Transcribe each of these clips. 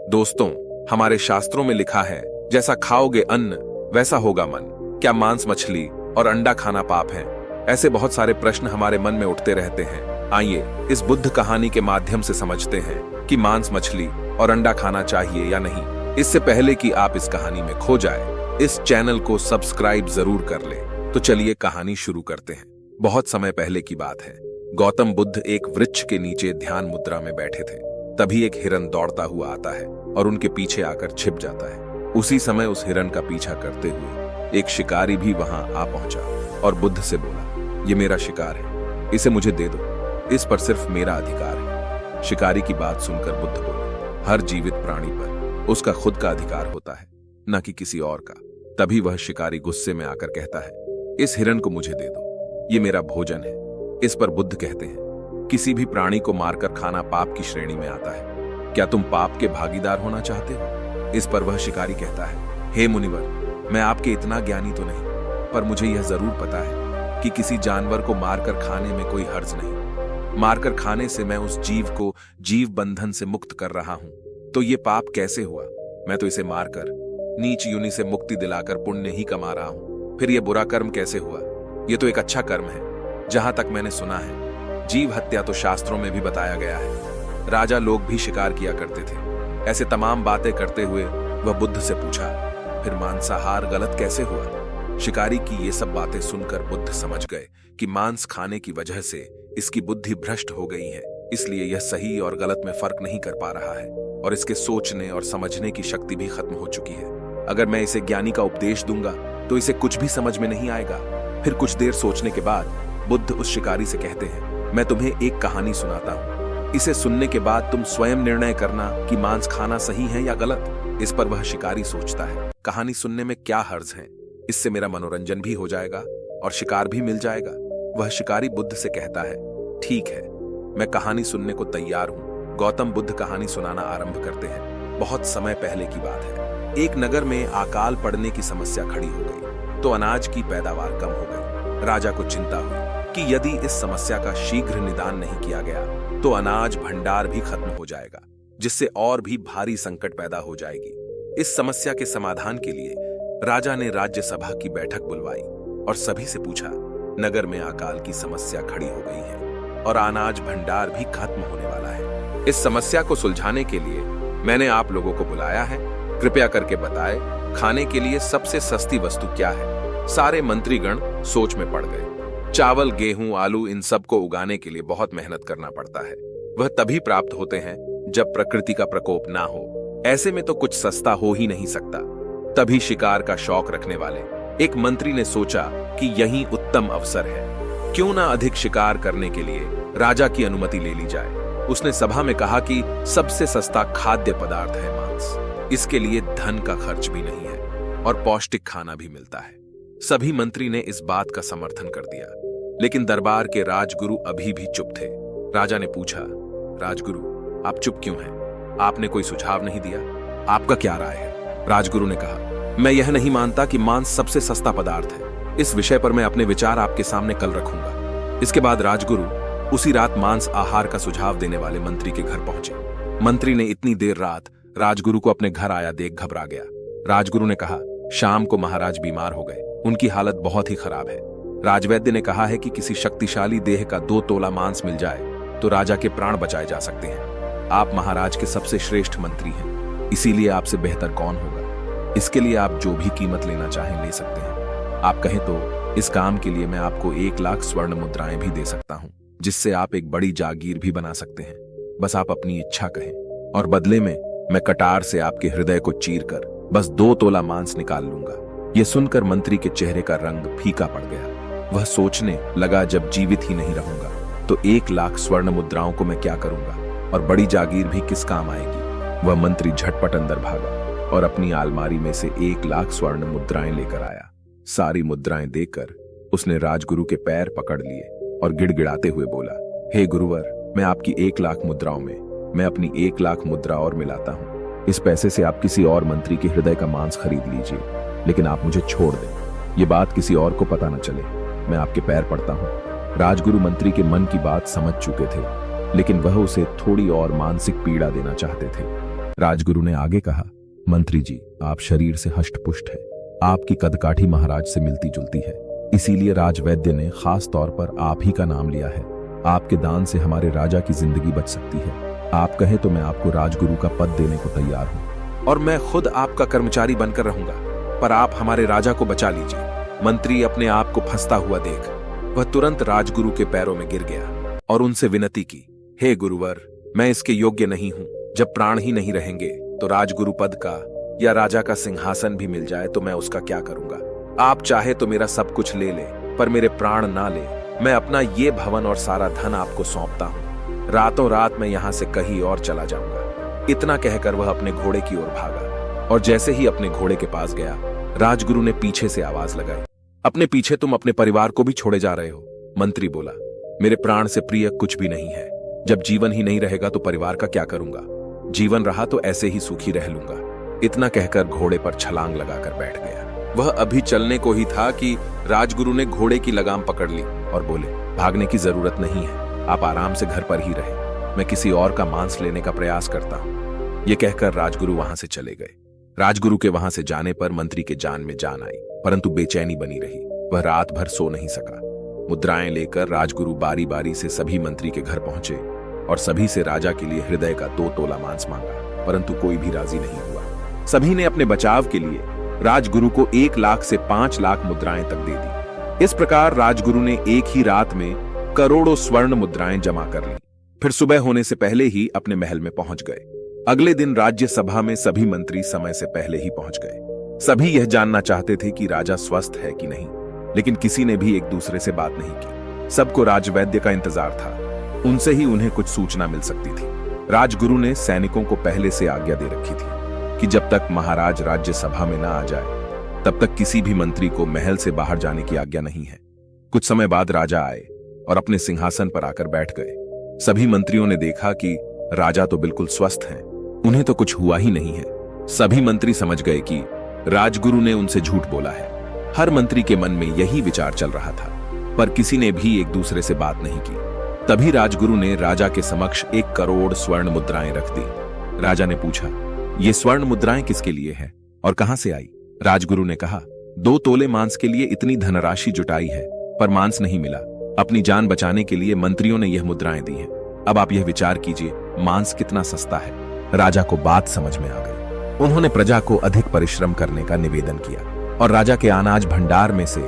दोस्तों, हमारे शास्त्रों में लिखा है, जैसा खाओगे अन्न वैसा होगा मन। क्या मांस, मछली और अंडा खाना पाप है? ऐसे बहुत सारे प्रश्न हमारे मन में उठते रहते हैं। आइए इस बुद्ध कहानी के माध्यम से समझते हैं कि मांस, मछली और अंडा खाना चाहिए या नहीं। इससे पहले कि आप इस कहानी में खो जाए, इस चैनल को सब्सक्राइब जरूर कर ले। तो चलिए कहानी शुरू करते हैं। बहुत समय पहले की बात है। गौतम बुद्ध एक वृक्ष के नीचे ध्यान मुद्रा में बैठे थे। तभी एक हिरन दौड़ता हुआ आता है और उनके पीछे आकर छिप जाता है। उसी समय उस हिरन का पीछा करते हुए एक शिकारी भी वहां आ पहुंचा और बुद्ध से बोला, ये मेरा शिकार है, इसे मुझे दे दो, इस पर सिर्फ मेरा अधिकार है। शिकारी की बात सुनकर बुद्ध बोले, हर जीवित प्राणी पर उसका खुद का अधिकार होता है, न कि किसी और का। तभी वह शिकारी गुस्से में आकर कहता है, इस हिरन को मुझे दे दो, ये मेरा भोजन है। इस पर बुद्ध कहते हैं, किसी भी प्राणी को मारकर खाना पाप की श्रेणी में आता है। क्या तुम पाप के भागीदार होना चाहते हो? इस पर वह शिकारी कहता है, हे मुनिवर, मैं आपके इतना ज्ञानी तो नहीं, पर मुझे यह जरूर पता है कि किसी जानवर को मारकर खाने में कोई हर्ज नहीं। मारकर खाने से मैं उस जीव को जीव बंधन से मुक्त कर रहा हूं, तो ये पाप कैसे हुआ? मैं तो इसे मारकर नीच योनि से मुक्ति दिलाकर पुण्य ही कमा रहा हूं। फिर यह बुरा कर्म कैसे हुआ? यह तो एक अच्छा कर्म है। जहां तक मैंने सुना है, जीव हत्या तो शास्त्रों में भी बताया गया है। राजा लोग भी शिकार किया करते थे। ऐसे तमाम बातें करते हुए वह बुद्ध से पूछा, फिर मांसाहार गलत कैसे हुआ? शिकारी की ये सब बातें सुनकर बुद्ध समझ गए कि मांस खाने की वजह से इसकी बुद्धि भ्रष्ट हो गई है, इसलिए यह सही और गलत में फर्क नहीं कर पा रहा है और इसके सोचने और समझने की शक्ति भी खत्म हो चुकी है। अगर मैं इसे ज्ञानी का उपदेश दूंगा तो इसे कुछ भी समझ में नहीं आएगा। फिर कुछ देर सोचने के बाद बुद्ध उस शिकारी से कहते हैं, मैं तुम्हें एक कहानी सुनाता हूं। इसे सुनने के बाद तुम स्वयं निर्णय करना कि मांस खाना सही है या गलत। इस पर वह शिकारी सोचता है, कहानी सुनने में क्या हर्ज है? इससे मेरा मनोरंजन भी हो जाएगा और शिकार भी मिल जाएगा। वह शिकारी बुद्ध से कहता है, ठीक है, मैं कहानी सुनने को तैयार हूं। गौतम बुद्ध कहानी सुनाना आरंभ करते हैं। बहुत समय पहले की बात है। एक नगर में अकाल पड़ने की समस्या खड़ी हो गई तो अनाज की पैदावार कम हो गई। राजा को चिंता हुई कि यदि इस समस्या का शीघ्र निदान नहीं किया गया तो अनाज भंडार भी खत्म हो जाएगा, जिससे और भी भारी संकट पैदा हो जाएगी। इस समस्या के समाधान के लिए राजा ने राज्यसभा की बैठक बुलवाई और सभी से पूछा, नगर में अकाल की समस्या खड़ी हो गई है और अनाज भंडार भी खत्म होने वाला है। इस समस्या को सुलझाने के लिए मैंने आप लोगों को बुलाया है। कृपया करके बताएं, खाने के लिए सबसे सस्ती वस्तु क्या है? सारे मंत्रीगण सोच में पड़ गए। चावल, गेहूं, आलू, इन सब को उगाने के लिए बहुत मेहनत करना पड़ता है। वह तभी प्राप्त होते हैं जब प्रकृति का प्रकोप ना हो। ऐसे में तो कुछ सस्ता हो ही नहीं सकता। तभी शिकार का शौक रखने वाले एक मंत्री ने सोचा कि यही उत्तम अवसर है। क्यों ना अधिक शिकार करने के लिए राजा की अनुमति ले ली जाए। उसने सभा में कहा कि सबसे सस्ता खाद्य पदार्थ है मांस। इसके लिए धन का खर्च भी नहीं है और पौष्टिक खाना भी मिलता है। सभी मंत्री ने इस बात का समर्थन कर दिया, लेकिन दरबार के राजगुरु अभी भी चुप थे। राजा ने पूछा, राजगुरु, आप चुप क्यों हैं? आपने कोई सुझाव नहीं दिया, आपका क्या राय है? राजगुरु ने कहा, मैं यह नहीं मानता कि मांस सबसे सस्ता पदार्थ है। इस विषय पर मैं अपने विचार आपके सामने कल रखूंगा। इसके बाद राजगुरु उसी रात मांस आहार का सुझाव देने वाले मंत्री के घर पहुंचे। मंत्री ने इतनी देर रात राजगुरु को अपने घर आया देख घबरा गया। राजगुरु ने कहा, शाम को महाराज बीमार हो गए, उनकी हालत बहुत ही खराब है। राजवैद्य ने कहा है कि किसी शक्तिशाली देह का 2 तोला मांस मिल जाए तो राजा के प्राण बचाए जा सकते हैं। आप महाराज के सबसे श्रेष्ठ मंत्री हैं, इसीलिए आपसे बेहतर कौन होगा? इसके लिए आप जो भी कीमत लेना चाहें ले सकते हैं। आप कहें तो इस काम के लिए मैं आपको 1 लाख स्वर्ण मुद्राएं भी दे सकता हूं, जिससे आप एक बड़ी जागीर भी बना सकते हैं। बस आप अपनी इच्छा कहें और बदले में मैं कटार से आपके हृदय को चीर कर बस 2 तोला मांस निकाल लूंगा। यह सुनकर मंत्री के चेहरे का रंग फीका पड़ गया। वह सोचने लगा, जब जीवित ही नहीं रहूंगा तो 1 लाख स्वर्ण मुद्राओं को मैं क्या करूंगा और बड़ी जागीर भी किस काम आएगी। वह मंत्री झटपट अंदर भागा और अपनी अलमारी में से 1 लाख स्वर्ण मुद्राएं लेकर आया। सारी मुद्राएं देकर उसने राजगुरु के पैर पकड़ लिए और गिड़गिड़ाते हुए बोला, हे गुरुवर, मैं आपकी 1 लाख मुद्राओं में मैं अपनी 1 लाख मुद्रा और मिलाता हूं। इस पैसे से आप किसी और मंत्री के हृदय का मांस खरीद लीजिए, लेकिन आप मुझे छोड़ दें। ये बात किसी और को पता न चले। मैं आपके पैर पड़ता हूं। राजगुरु मंत्री के मन की बात समझ चुके थे, लेकिन वह उसे थोड़ी और मानसिक पीड़ा देना चाहते थे। राजगुरु ने आगे कहा, मंत्री जी, आप शरीर से हष्टपुष्ट हैं। आपकी कदकाठी महाराज से मिलती जुलती है, इसीलिए राजवैद्य ने खास तौर पर आप ही का नाम लिया है। आपके दान से हमारे राजा की जिंदगी बच सकती है। आप कहें तो मैं आपको राजगुरु का पद देने को तैयार हूं। और मैं खुद आपका कर्मचारी बनकर रहूंगा, पर आप हमारे राजा को बचा लीजिए। मंत्री अपने आप को फंसता हुआ देख वह तुरंत राजगुरु के पैरों में गिर गया और उनसे विनती की, हे गुरुवर, मैं इसके योग्य नहीं हूं। जब प्राण ही नहीं रहेंगे तो राजगुरु पद का या राजा का सिंहासन भी मिल जाए तो मैं उसका क्या करूंगा। आप चाहे तो मेरा सब कुछ ले ले, पर मेरे प्राण ना ले। मैं अपना ये भवन और सारा धन आपको सौंपता हूं। रातों रात मैं यहां से कहीं और चला जाऊंगा। इतना कहकर वह अपने घोड़े की ओर भागा और जैसे ही अपने घोड़े के पास गया, राजगुरु ने पीछे से आवाज लगाई, अपने पीछे तुम अपने परिवार को भी छोड़े जा रहे हो। मंत्री बोला, मेरे प्राण से प्रिय कुछ भी नहीं है। जब जीवन ही नहीं रहेगा तो परिवार का क्या करूंगा। जीवन रहा तो ऐसे ही सुखी रह लूंगा। इतना कहकर घोड़े पर छलांग लगाकर बैठ गया। वह अभी चलने को ही था कि राजगुरु ने घोड़े की लगाम पकड़ ली और बोले, भागने की जरूरत नहीं है, आप आराम से घर पर ही रहे। मैं किसी और का मांस लेने का प्रयास करता हूं। यह कहकर राजगुरु वहां से चले गए। राजगुरु के वहां से जाने पर मंत्री के जान में जान आई, परंतु बेचैनी बनी रही। वह रात भर सो नहीं सका। मुद्राएं लेकर राजगुरु बारी बारी से सभी मंत्री के घर पहुंचे और सभी से राजा के लिए हृदय का 2 तोला मांस मांगा, परंतु कोई भी राजी नहीं हुआ। सभी ने अपने बचाव के लिए राजगुरु को 1 लाख से 5 लाख मुद्राएं तक दे दी। इस प्रकार राजगुरु ने एक ही रात में करोड़ों स्वर्ण मुद्राएं जमा कर ली। फिर सुबह होने से पहले ही अपने महल में पहुंच गए। अगले दिन राज्यसभा में सभी मंत्री समय से पहले ही पहुंच गए। सभी यह जानना चाहते थे कि राजा स्वस्थ है कि नहीं, लेकिन किसी ने भी एक दूसरे से बात नहीं की। सबको राजवैद्य का इंतजार था, उनसे ही उन्हें कुछ सूचना मिल सकती थी। राजगुरु ने सैनिकों को पहले से आज्ञा दे रखी थी कि जब तक महाराज राज्यसभा में ना आ जाए तब तक किसी भी मंत्री को महल से बाहर जाने की आज्ञा नहीं है। कुछ समय बाद राजा आए और अपने सिंहासन पर आकर बैठ गए। सभी मंत्रियों ने देखा कि राजा तो बिल्कुल स्वस्थ हैं, उन्हें तो कुछ हुआ ही नहीं है। सभी मंत्री समझ गए कि राजगुरु ने उनसे झूठ बोला है। हर मंत्री के मन में यही विचार चल रहा था, पर किसी ने भी एक दूसरे से बात नहीं की। तभी राजगुरु ने राजा के समक्ष 1 करोड़ स्वर्ण मुद्राएं रख दी। राजा ने पूछा, ये स्वर्ण मुद्राएं किसके लिए है और कहां से आई? राजगुरु ने कहा, 2 तोले मांस के लिए इतनी धनराशि जुटाई है, पर मांस नहीं मिला। अपनी जान बचाने के लिए मंत्रियों ने यह मुद्राएं दी हैं। अब आप यह विचार कीजिए, मांस कितना सस्ता है। राजा को बात समझ में आ गई। उन्होंने प्रजा को अधिक परिश्रम करने का निवेदन किया और राजा के अनाज भंडार में से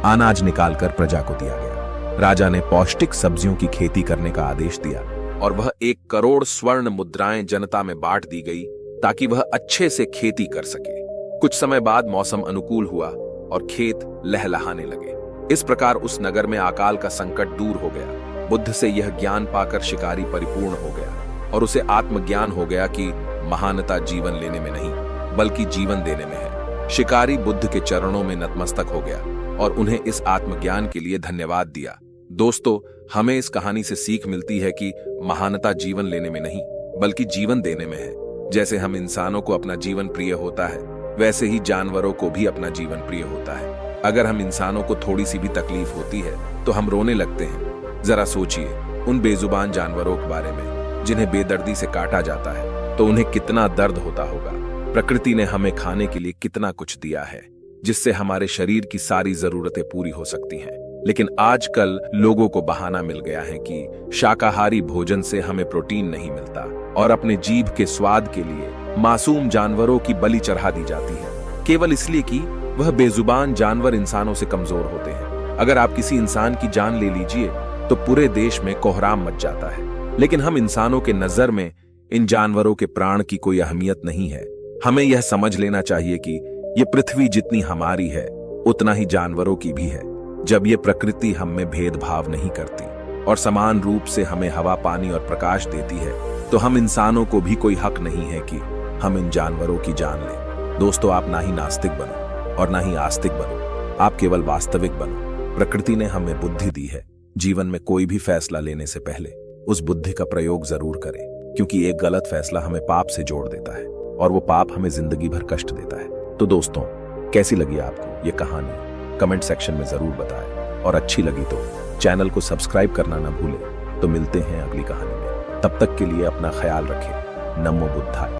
अनाज निकालकर प्रजा को दिया गया। राजा ने पौष्टिक सब्जियों की खेती करने का आदेश दिया और वह 1 करोड़ स्वर्ण मुद्राएं जनता में बांट दी गई ताकि वह अच्छे से खेती कर सके। कुछ समय बाद मौसम अनुकूल हुआ और खेत लहलहाने लगे। इस प्रकार उस नगर में अकाल का संकट दूर हो गया। बुद्ध से यह ज्ञान पाकर शिकारी परिपूर्ण हो गया और उसे आत्मज्ञान हो गया कि महानता जीवन लेने में नहीं बल्कि जीवन देने में है। शिकारी बुद्ध के चरणों में नतमस्तक हो गया और उन्हें इस आत्मज्ञान के लिए धन्यवाद दिया। दोस्तों, हमें इस कहानी से सीख मिलती है कि महानता जीवन लेने में नहीं बल्कि जीवन देने में है। जैसे हम इंसानों को अपना जीवन प्रिय होता है, वैसे ही जानवरों को भी अपना जीवन प्रिय होता है। अगर हम इंसानों को थोड़ी सी भी तकलीफ होती है तो हम रोने लगते हैं। जरा सोचिए उन बेजुबान जानवरों के बारे में जिन्हें बेदर्दी से काटा जाता है, तो उन्हें कितना दर्द होता होगा। प्रकृति ने हमें खाने के लिए कितना कुछ दिया है जिससे हमारे शरीर की सारी जरूरतें पूरी हो सकती हैं। लेकिन आजकल लोगों को बहाना मिल गया है कि शाकाहारी भोजन से हमें प्रोटीन नहीं मिलता और अपने जीभ के स्वाद के लिए मासूम जानवरों की बलि चढ़ा दी जाती है, केवल इसलिए कि वह बेजुबान जानवर इंसानों से कमजोर होते हैं। अगर आप किसी इंसान की जान ले लीजिए तो पूरे देश में कोहराम मच जाता है, लेकिन हम इंसानों के नजर में इन जानवरों के प्राण की कोई अहमियत नहीं है। हमें यह समझ लेना चाहिए कि ये पृथ्वी जितनी हमारी है उतना ही जानवरों की भी है। जब ये प्रकृति हम में भेदभाव नहीं करती और समान रूप से हमें हवा, पानी और प्रकाश देती है, तो हम इंसानों को भी कोई हक नहीं है कि हम इन जानवरों की जान लें। दोस्तों, आप ना ही नास्तिक बनो और ना ही आस्तिक बनो, आप केवल वास्तविक बनो। प्रकृति ने हमें बुद्धि दी है। जीवन में कोई भी फैसला लेने से पहले उस बुद्धि का प्रयोग जरूर करें, क्योंकि एक गलत फैसला हमें पाप से जोड़ देता है और वो पाप हमें जिंदगी भर कष्ट देता है। तो दोस्तों, कैसी लगी आपको ये कहानी? कमेंट सेक्शन में जरूर बताएं और अच्छी लगी तो चैनल को सब्सक्राइब करना ना भूलें। तो मिलते हैं अगली कहानी में, तब तक के लिए अपना ख्याल रखें। नमो बुद्धाय।